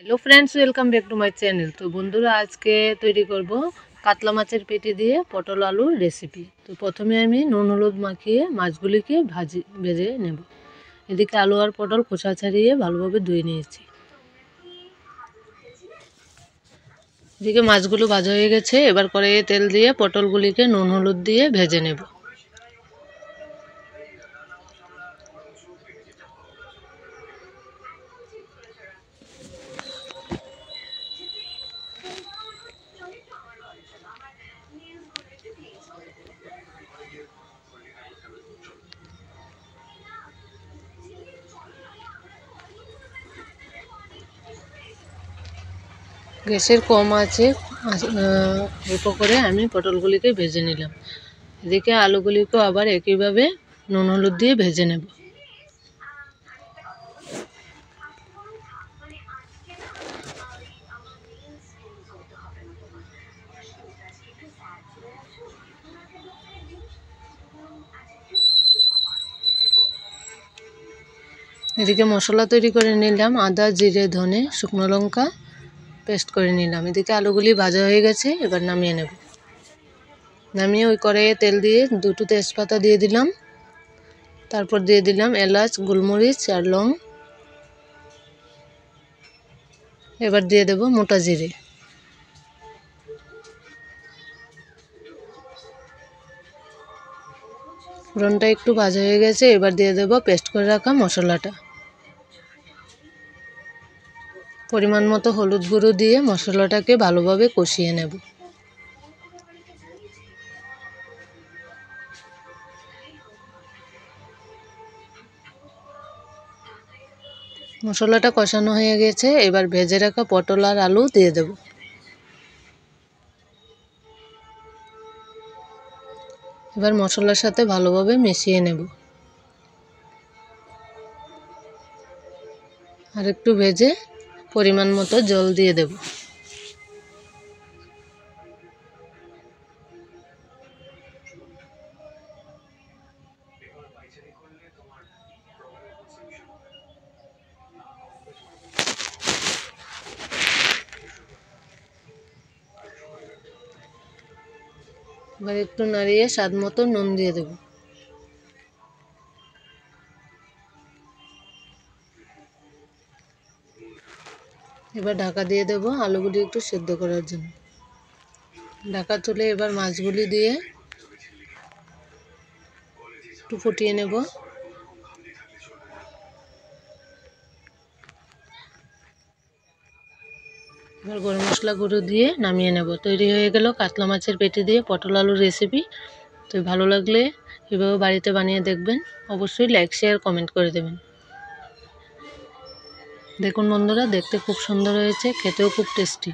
Hello friends, welcome back to my channel. तो बंधुरा आज के तैरी करब कातला माछेर पेटी दिए पटल आलूर रेसिपि। तो प्रथमे आमी नुन हलुद माखिए माछगुलिके भेजे नेब। एदिके आलू और पटल खोसा छाड़िए भालोभाबे धुए निয়েছি। एदिके माछगुलो भाजा হয়ে গেছে। এবার কড়াইয়ে তেল দিয়ে পটলগুলিকে নুন হলুদ দিয়ে ভেজে নেব। গ্যাসের কম আছে অল্প করে আমি পটলগুলিকে ভেজে নিলাম। এদিকে আলুগুলিকেও আবার একইভাবে নুন হলুদ দিয়ে ভেজে নেব। এদিকে মশলা তৈরি করে নিলাম, আদা জিরে ধনে শুকনো লঙ্কা পেস্ট করে নিলাম। এদিকে আলুগুলি ভাজা হয়ে গেছে, এবার নামিয়ে নেব। নামিয়ে ওই কড়াইয়ে তেল দিয়ে দুটো তেজপাতা দিয়ে দিলাম, তারপর দিয়ে দিলাম এলাচ গোলমরিচ আর লং। এবার দিয়ে দেব মোটা জিরে। ফোড়নটা একটু ভাজা হয়ে গেছে, এবার দিয়ে দেব পেস্ট করে রাখা মশলাটা। পরিমাণ মতো হলুদ গুঁড়ো দিয়ে মশলাটাকে ভালোভাবে কষিয়ে নেব। মশলাটা কষানো হয়ে গেছে, এবার ভেজে রাখা পটল আর আলু দিয়ে দেব। এবার মশলার সাথে ভালোভাবে মিশিয়ে নেব। আর একটু ভেজে পরিমাণ মতো জল দিয়ে দেব। এবার একটু নাড়িয়ে স্বাদ মতো নুন দিয়ে দেব। এবার ঢাকা দিয়ে দেব আলুগুলি একটু সেদ্ধ করার জন্য। ঢাকা তুলে এবার মাছগুলি দিয়ে একটু ফুটিয়ে নেব। এবার গরম মশলা গুঁড়ো দিয়ে নামিয়ে নেব। তৈরি হয়ে গেল কাতলা মাছের পেটি দিয়ে পটল আলুর রেসিপি। তো ভালো লাগলে এভাবে বাড়িতে বানিয়ে দেখবেন। অবশ্যই লাইক শেয়ার কমেন্ট করে দেবেন। দেখুন বন্ধুরা, দেখতে খুব সুন্দর হয়েছে, খেতেও খুব টেস্টি।